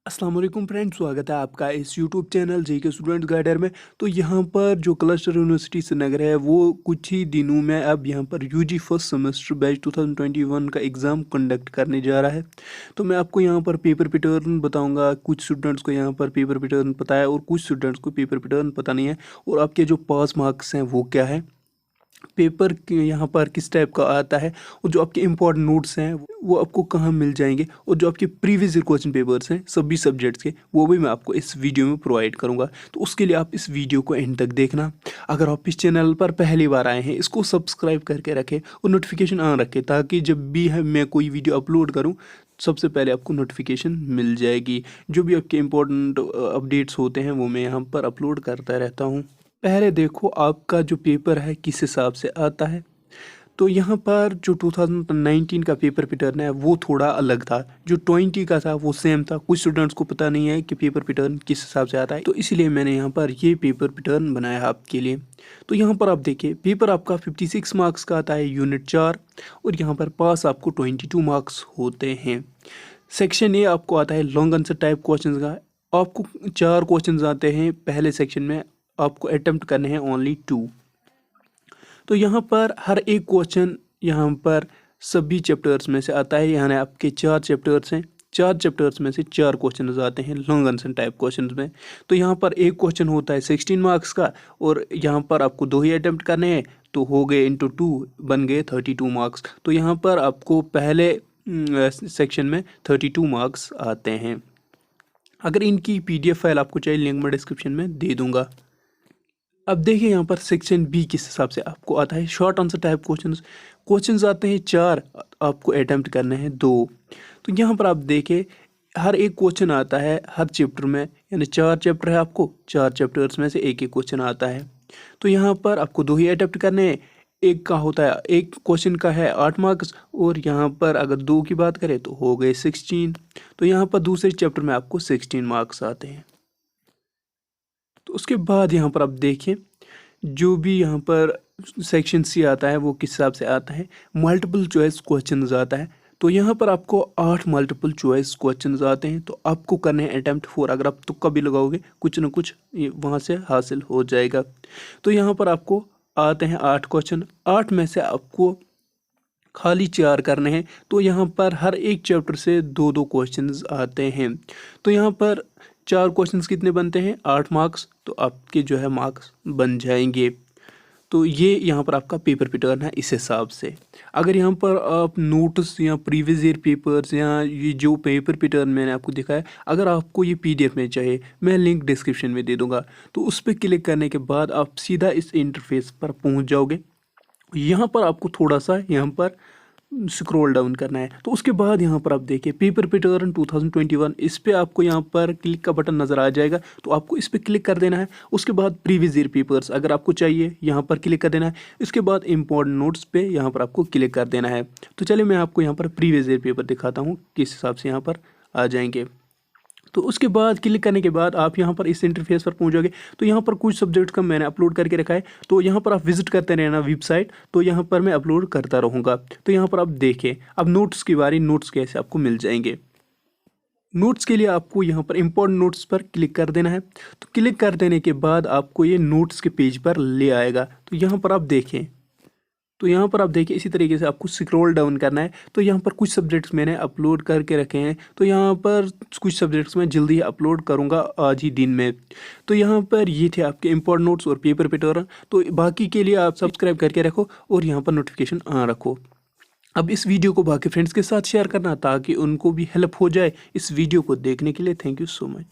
अस्सलाम वालेकुम फ्रेंड्स, स्वागत है आपका इस YouTube channel JK student guider में। तो यहाँ पर जो क्लस्टर यूनिवर्सिटी श्रीनगर है वो कुछ ही दिनों में अब यहाँ पर यूजी फर्स्ट सेमेस्टर बैच 2021 का एग्ज़ाम कंडक्ट करने जा रहा है। तो मैं आपको यहाँ पर पेपर पैटर्न बताऊँगा। कुछ स्टूडेंट्स को यहाँ पर पेपर पैटर्न पता है और कुछ स्टूडेंट्स को पेपर पैटर्न पता नहीं है, और आपके जो पास मार्क्स हैं वो क्या है, पेपर यहाँ पर किस टाइप का आता है, और जो आपके इम्पोर्टेंट नोट्स हैं वो आपको कहाँ मिल जाएंगे, और जो आपके प्रीवियस ईयर क्वेश्चन पेपर्स हैं सभी सब्जेक्ट्स के वो भी मैं आपको इस वीडियो में प्रोवाइड करूँगा। तो उसके लिए आप इस वीडियो को एंड तक देखना। अगर आप इस चैनल पर पहली बार आए हैं इसको सब्सक्राइब करके रखें और नोटिफिकेशन ऑन रखें, ताकि जब भी मैं कोई वीडियो अपलोड करूँ सबसे पहले आपको नोटिफिकेशन मिल जाएगी। जो भी आपके इम्पोर्टेंट अपडेट्स होते हैं वो मैं यहाँ पर अपलोड करता रहता हूँ। पहले देखो आपका जो पेपर है किस हिसाब से आता है। तो यहाँ पर जो 2019 का पेपर पैटर्न है वो थोड़ा अलग था, जो 20 का था वो सेम था। कुछ स्टूडेंट्स को पता नहीं है कि पेपर पैटर्न किस हिसाब से आता है, तो इसीलिए मैंने यहाँ पर ये पेपर पैटर्न बनाया है आपके लिए। तो यहाँ पर आप देखिए पेपर आपका 56 मार्क्स का आता है यूनिट 4, और यहाँ पर पास आपको 22 मार्क्स होते हैं। सेक्शन ए आपको आता है लॉन्ग आंसर टाइप क्वेश्चन का। आपको 4 क्वेश्चन आते हैं पहले सेक्शन में, आपको अटेम्प्ट करने हैं ओनली 2। तो यहाँ पर हर एक क्वेश्चन यहाँ पर सभी चैप्टर्स में से आता है। यहाँ आपके 4 चैप्टर्स हैं, 4 चैप्टर्स में से 4 क्वेश्चन आते हैं लॉन्ग आंसर टाइप क्वेश्चन में। तो यहाँ पर एक क्वेश्चन होता है 16 मार्क्स का, और यहाँ पर आपको 2 ही अटेम्प्ट करने हैं, तो हो गए इंटू 2 बन गए 32 मार्क्स। तो यहाँ पर आपको पहले सेक्शन में 32 मार्क्स आते हैं। अगर इनकी PDF फाइल आपको चाहिए लिंक मैं डिस्क्रिप्शन में दे दूँगा। अब देखिए यहाँ पर सेक्शन बी किस हिसाब से आपको आता है। शॉर्ट आंसर टाइप क्वेश्चंस आते हैं 4, आपको अटेम्प्ट करने हैं 2। तो यहाँ पर आप देखिए हर एक क्वेश्चन आता है हर चैप्टर में, यानी 4 चैप्टर है, आपको 4 चैप्टर्स में से एक एक क्वेश्चन आता है। तो यहाँ पर आपको 2 ही अटेम्प्ट करने हैं। एक का होता है, एक क्वेश्चन का है 8 मार्क्स, और यहाँ पर अगर 2 की बात करें तो हो गए 16। तो यहाँ पर दूसरे चैप्टर में आपको 16 मार्क्स आते हैं। तो उसके बाद यहाँ पर आप देखिए जो भी यहाँ पर सेक्शन सी आता है वो किस हिसाब से आता है। मल्टीपल चॉइस क्वेश्चंस आता है। तो यहाँ पर आपको 8 मल्टीपल चॉइस क्वेश्चंस आते हैं, तो आपको करने हैं अटेम्प्ट 4। अगर आप तुक्का भी लगाओगे कुछ ना कुछ वहाँ से हासिल हो जाएगा। तो यहाँ पर आपको आते हैं 8 क्वेश्चन, 8 में से आपको खाली 4 करने हैं। तो यहाँ पर हर एक चैप्टर से 2-2 क्वेश्चंस आते हैं। तो यहाँ पर 4 क्वेश्चंस कितने बनते हैं, 8 मार्क्स, तो आपके जो है मार्क्स बन जाएंगे। तो ये यहाँ पर आपका पेपर पैटर्न है इस हिसाब से। अगर यहाँ पर आप नोट्स या प्रीवियस ईयर पेपर्स या ये जो पेपर पैटर्न मैंने आपको दिखाया, अगर आपको ये PDF में चाहिए मैं लिंक डिस्क्रिप्शन में दे दूँगा। तो उस पर क्लिक करने के बाद आप सीधा इस इंटरफेस पर पहुँच जाओगे। यहाँ पर आपको थोड़ा सा यहाँ पर स्क्रॉल डाउन करना है। तो उसके बाद यहाँ पर आप देखिए पेपर पैटर्न 2021, इस पे आपको यहाँ पर क्लिक का बटन नज़र आ जाएगा, तो आपको इस पे क्लिक कर देना है। उसके बाद प्रीवियस ईयर पेपर्स अगर आपको चाहिए यहाँ पर क्लिक कर देना है। इसके बाद इंपॉर्टेंट नोट्स पे यहाँ पर आपको क्लिक कर देना है। तो चलिए मैं आपको यहाँ पर प्रीवियस ईयर पेपर दिखाता हूँ किस हिसाब से यहाँ पर आ जाएंगे। तो उसके बाद क्लिक करने के बाद आप यहाँ पर इस इंटरफेस पर पहुँचोगे। तो यहाँ पर कुछ सब्जेक्ट का मैंने अपलोड करके रखा है, तो यहाँ पर आप विजिट करते रहना वेबसाइट। तो यहाँ पर मैं अपलोड करता रहूँगा। तो यहाँ पर आप देखें अब नोट्स की बारी, नोट्स कैसे आपको मिल जाएंगे। नोट्स के लिए आपको यहाँ पर इम्पोर्टेंट नोट्स पर क्लिक कर देना है। तो क्लिक कर देने के बाद आपको ये नोट्स के पेज पर ले आएगा। तो यहाँ पर आप देखें, तो यहाँ पर आप देखिए इसी तरीके से आपको स्क्रॉल डाउन करना है। तो यहाँ पर कुछ सब्जेक्ट्स मैंने अपलोड करके रखे हैं, तो यहाँ पर कुछ सब्जेक्ट्स मैं जल्दी ही अपलोड करूँगा आज ही दिन में। तो यहाँ पर ये थे आपके इम्पोर्टेंट नोट्स और पेपर पैटर्न। तो बाकी के लिए आप सब्सक्राइब करके रखो और यहाँ पर नोटिफिकेशन ऑन रखो। अब इस वीडियो को बाकी फ्रेंड्स के साथ शेयर करना ताकि उनको भी हेल्प हो जाए। इस वीडियो को देखने के लिए थैंक यू सो मच।